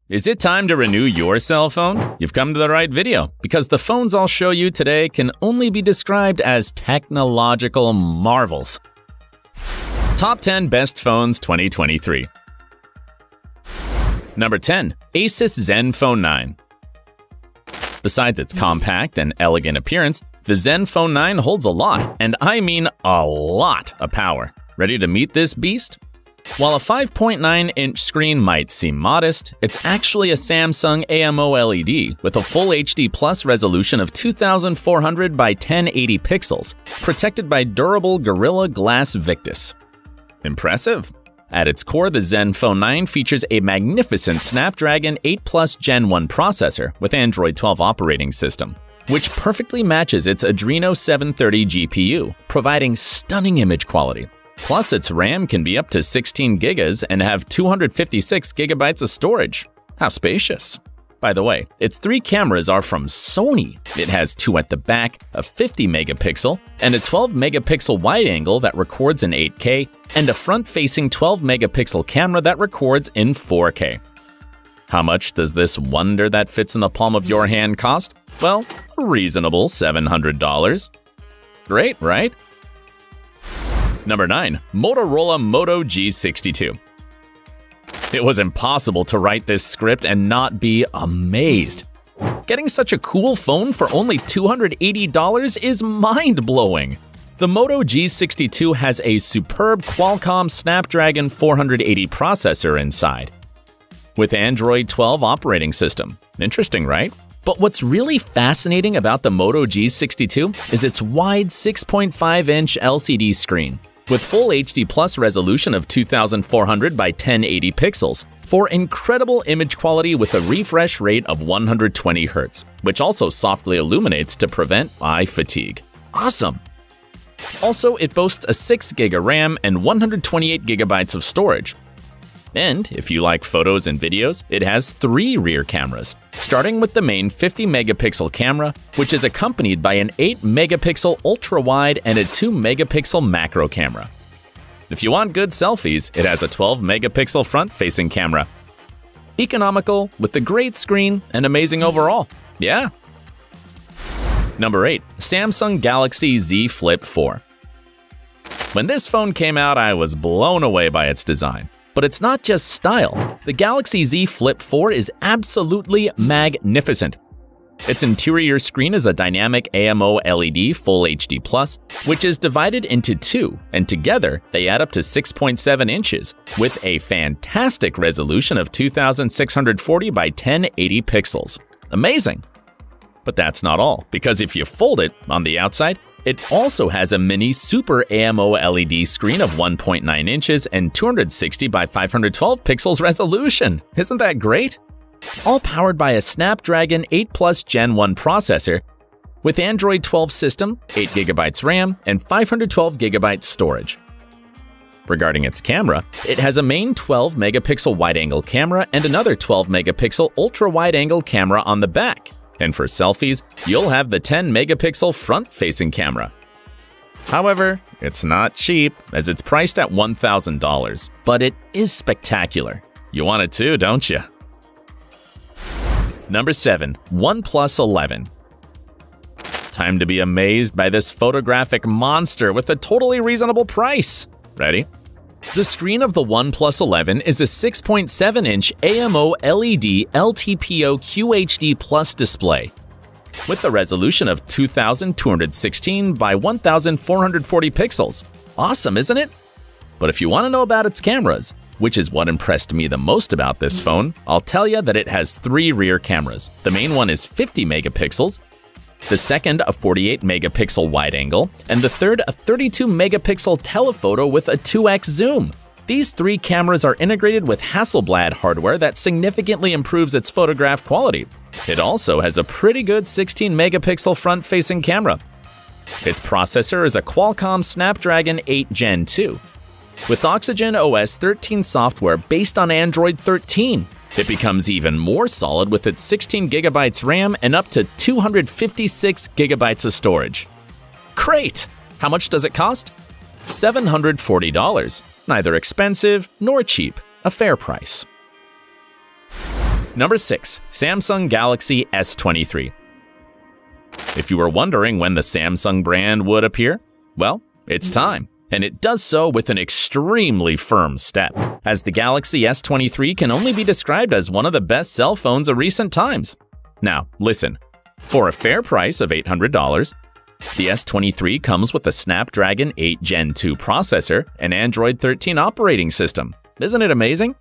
Is it time to renew your cell phone? You've come to the right video, because the phones I'll show you today can only be described as technological marvels. Top 10 Best Phones 2023. Number 10. Asus Zenfone 9. Besides its compact and elegant appearance, the Zenfone 9 holds a lot, and I mean a lot of power. Ready to meet this beast? While a 5.9-inch screen might seem modest, it's actually a Samsung AMOLED with a full HD Plus resolution of 2400 by 1080 pixels, protected by durable Gorilla Glass Victus. Impressive! At its core, the Zenfone 9 features a magnificent Snapdragon 8 Plus Gen 1 processor with Android 12 operating system, which perfectly matches its Adreno 730 GPU, providing stunning image quality. Plus, its RAM can be up to 16 gigas and have 256 gigabytes of storage. How spacious! By the way, its 3 cameras are from Sony. It has 2 at the back, a 50 megapixel, and a 12 megapixel wide angle that records in 8K, and a front-facing 12 megapixel camera that records in 4K. How much does this wonder that fits in the palm of your hand cost? Well, a reasonable $700. Great, right? Number 9. Motorola Moto G62. It was impossible to write this script and not be amazed. Getting such a cool phone for only $280 is mind-blowing. The Moto G62 has a superb Qualcomm Snapdragon 480 processor inside, with Android 12 operating system. Interesting, right? But what's really fascinating about the Moto G62 is its wide 6.5-inch LCD screen, with full HD Plus resolution of 2400 by 1080 pixels for incredible image quality with a refresh rate of 120 Hz, which also softly illuminates to prevent eye fatigue. Awesome! Also, it boasts a 6GB of RAM and 128GB of storage. And if you like photos and videos, it has 3 rear cameras, starting with the main 50-megapixel camera, which is accompanied by an 8-megapixel ultra-wide and a 2-megapixel macro camera. If you want good selfies, it has a 12-megapixel front-facing camera. Economical, with a great screen, and amazing overall. Yeah. Number 8. Samsung Galaxy Z Flip 4. When this phone came out, I was blown away by its design. But it's not just style. The Galaxy Z Flip 4 is absolutely magnificent. Its interior screen is a dynamic AMOLED Full HD Plus, which is divided into 2, and together they add up to 6.7 inches, with a fantastic resolution of 2640 by 1080 pixels. Amazing! But that's not all, because if you fold it, on the outside, it also has a mini Super AMOLED screen of 1.9 inches and 260 by 512 pixels resolution. Isn't that great? All powered by a Snapdragon 8 Plus Gen 1 processor with Android 12 system, 8GB RAM, and 512GB storage. Regarding its camera, it has a main 12-megapixel wide-angle camera and another 12-megapixel ultra-wide-angle camera on the back. And for selfies, you'll have the 10-megapixel front-facing camera. However, it's not cheap, as it's priced at $1,000, but it is spectacular. You want it too, don't you? Number 7. OnePlus 11. Time to be amazed by this photographic monster with a totally reasonable price. Ready? The screen of the OnePlus 11 is a 6.7-inch AMOLED LTPO QHD Plus display, with a resolution of 2216 by 1440 pixels. Awesome, isn't it? But if you want to know about its cameras, which is what impressed me the most about this phone, I'll tell you that it has 3 rear cameras. The main one is 50 megapixels, the second a 48-megapixel wide-angle, and the third a 32-megapixel telephoto with a 2x zoom. These 3 cameras are integrated with Hasselblad hardware that significantly improves its photograph quality. It also has a pretty good 16-megapixel front-facing camera. Its processor is a Qualcomm Snapdragon 8 Gen 2, with Oxygen OS 13 software based on Android 13. It becomes even more solid with its 16GB RAM and up to 256GB of storage. Great! How much does it cost? $740. Neither expensive nor cheap. A fair price. Number 6. Samsung Galaxy S23. If you were wondering when the Samsung brand would appear, well, it's time. And it does so with an extremely firm step, as the Galaxy S23 can only be described as one of the best cell phones of recent times. Now, listen. For a fair price of $800, the S23 comes with a Snapdragon 8 Gen 2 processor and Android 13 operating system. Isn't it amazing?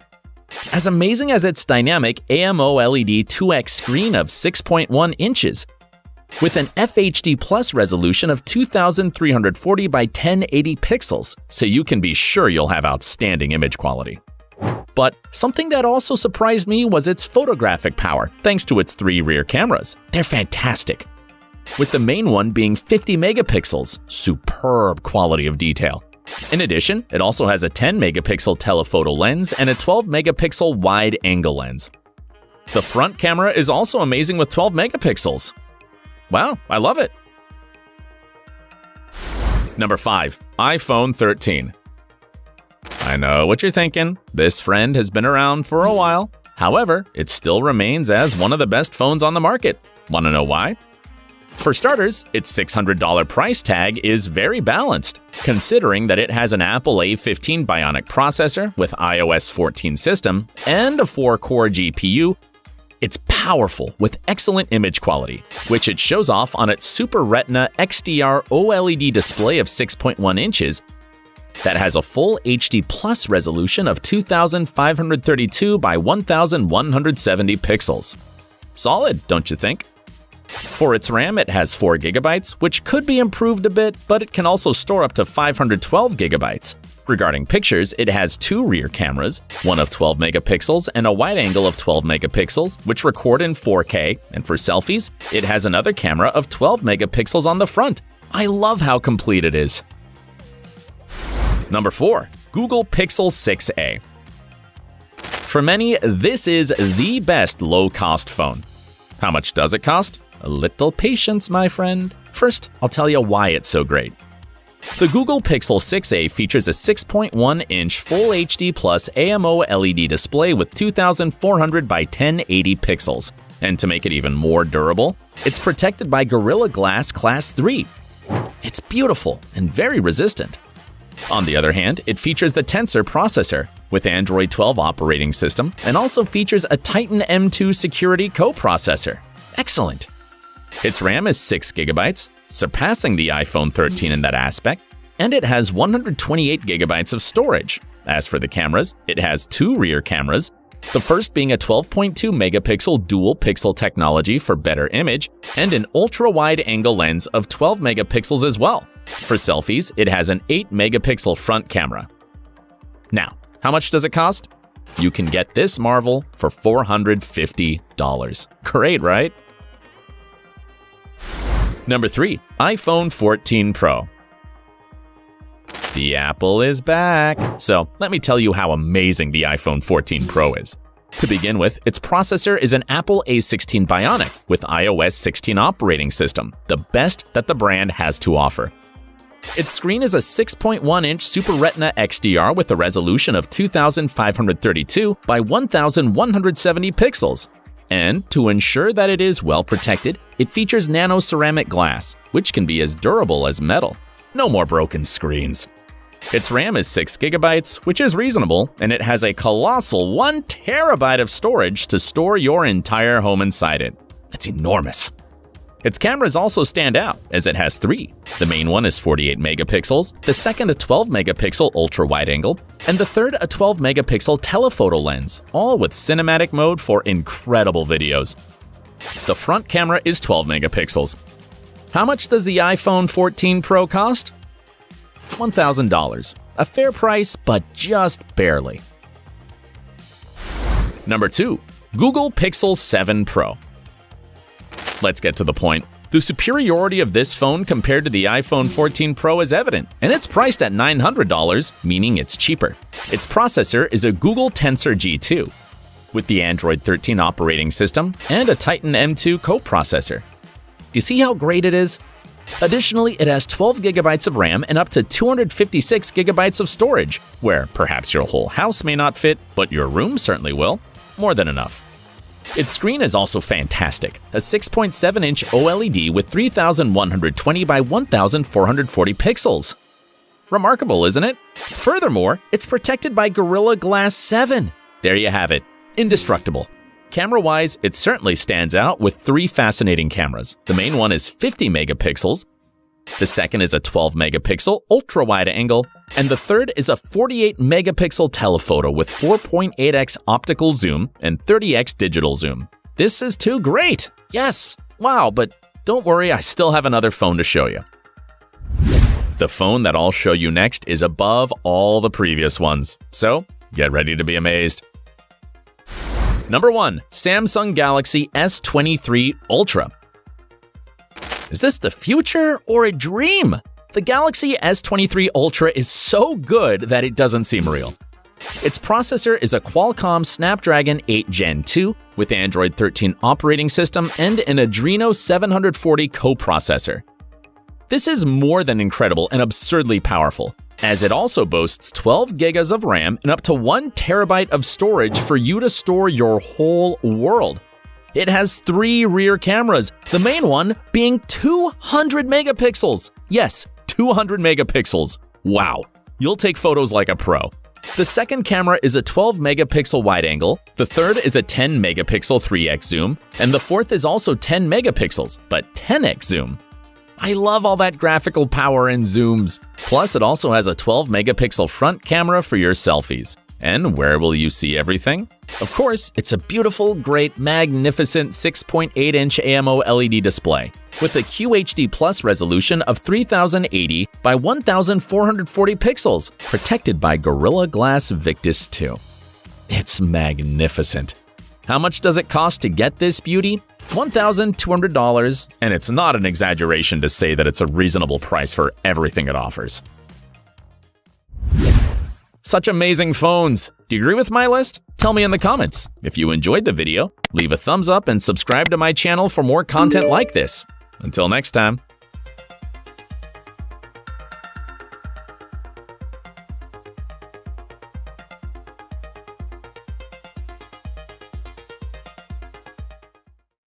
As amazing as its dynamic AMOLED 2X screen of 6.1 inches, with an FHD Plus resolution of 2340 by 1080 pixels, so you can be sure you'll have outstanding image quality. But something that also surprised me was its photographic power, thanks to its 3 rear cameras. They're fantastic. With the main one being 50 megapixels, superb quality of detail. In addition, it also has a 10 megapixel telephoto lens and a 12 megapixel wide angle lens. The front camera is also amazing with 12 megapixels. Wow, I love it. Number 5. iPhone 13. I know what you're thinking. This friend has been around for a while. However, it still remains as one of the best phones on the market. Want to know why? For starters, its $600 price tag is very balanced, considering that it has an Apple A15 Bionic processor with iOS 14 system and a 4-core GPU. It's powerful with excellent image quality, which it shows off on its Super Retina XDR OLED display of 6.1 inches that has a full HD Plus resolution of 2532 by 1170 pixels. Solid, don't you think? For its RAM, it has 4 GB, which could be improved a bit, but it can also store up to 512 GB. Regarding pictures, it has 2 rear cameras, one of 12 megapixels and a wide angle of 12 megapixels, which record in 4K, and for selfies, it has another camera of 12 megapixels on the front. I love how complete it is. Number 4. Google Pixel 6a. For many, this is the best low-cost phone. How much does it cost? A little patience, my friend. First, I'll tell you why it's so great. The Google Pixel 6a features a 6.1-inch Full HD Plus AMOLED display with 2400 by 1080 pixels. And to make it even more durable, it's protected by Gorilla Glass Class 3. It's beautiful and very resistant. On the other hand, it features the Tensor processor with Android 12 operating system and also features a Titan M2 security coprocessor. Excellent! Its RAM is 6 GB, surpassing the iPhone 13 in that aspect, and it has 128 GB of storage. As for the cameras, it has 2 rear cameras, the first being a 12.2 megapixel dual pixel technology for better image, and an ultra-wide angle lens of 12 megapixels as well. For selfies, it has an 8 megapixel front camera. Now, how much does it cost? You can get this marvel for $450. Great, right? Number 3. iPhone 14 Pro. The Apple is back. So let me tell you how amazing the iPhone 14 Pro is. To begin with, its processor is an Apple A16 Bionic with iOS 16 operating system, the best that the brand has to offer. Its screen is a 6.1-inch Super Retina XDR with a resolution of 2532 by 1170 pixels. And to ensure that it is well protected, it features nano-ceramic glass, which can be as durable as metal. No more broken screens. Its RAM is 6 GB, which is reasonable, and it has a colossal 1 TB of storage to store your entire home inside it. That's enormous. Its cameras also stand out, as it has 3. The main one is 48 megapixels, the second a 12 megapixel ultra-wide angle, and the third a 12 megapixel telephoto lens, all with cinematic mode for incredible videos. The front camera is 12 megapixels. How much does the iPhone 14 Pro cost? $1,000. A fair price, but just barely. Number 2. Google Pixel 7 Pro. Let's get to the point. The superiority of this phone compared to the iPhone 14 Pro is evident, and it's priced at $900, meaning it's cheaper. Its processor is a Google Tensor G2, with the Android 13 operating system and a Titan M2 coprocessor. Do you see how great it is? Additionally, it has 12 GB of RAM and up to 256 GB of storage, where perhaps your whole house may not fit, but your room certainly will. More than enough. Its screen is also fantastic, a 6.7-inch OLED with 3120 by 1440 pixels. Remarkable, isn't it? Furthermore, it's protected by Gorilla Glass 7. There you have it, indestructible. Camera-wise, it certainly stands out with 3 fascinating cameras. The main one is 50 megapixels, the second is a 12 megapixel ultra-wide angle, and the third is a 48 megapixel telephoto with 4.8x optical zoom and 30x digital zoom. This is too great! Yes! Wow, but don't worry, I still have another phone to show you. The phone that I'll show you next is above all the previous ones, so get ready to be amazed. Number 1. Samsung Galaxy S23 Ultra. Is this the future or a dream? The Galaxy S23 Ultra is so good that it doesn't seem real. Its processor is a Qualcomm Snapdragon 8 Gen 2 with Android 13 operating system and an Adreno 740 coprocessor. This is more than incredible and absurdly powerful, as it also boasts 12 gigas of RAM and up to 1 terabyte of storage for you to store your whole world. It has 3 rear cameras, the main one being 200 megapixels. Yes, 200 megapixels. Wow, you'll take photos like a pro. The second camera is a 12 megapixel wide angle, the third is a 10 megapixel 3x zoom, and the fourth is also 10 megapixels, but 10x zoom. I love all that graphical power and zooms. Plus, it also has a 12 megapixel front camera for your selfies. And where will you see everything? Of course, it's a beautiful, great, magnificent 6.8-inch AMO LED display with a QHD Plus resolution of 3080 by 1440 pixels, protected by Gorilla Glass Victus 2. It's magnificent. How much does it cost to get this beauty? $1,200, and it's not an exaggeration to say that it's a reasonable price for everything it offers. Such amazing phones! Do you agree with my list? Tell me in the comments. If you enjoyed the video, leave a thumbs up and subscribe to my channel for more content like this. Until next time.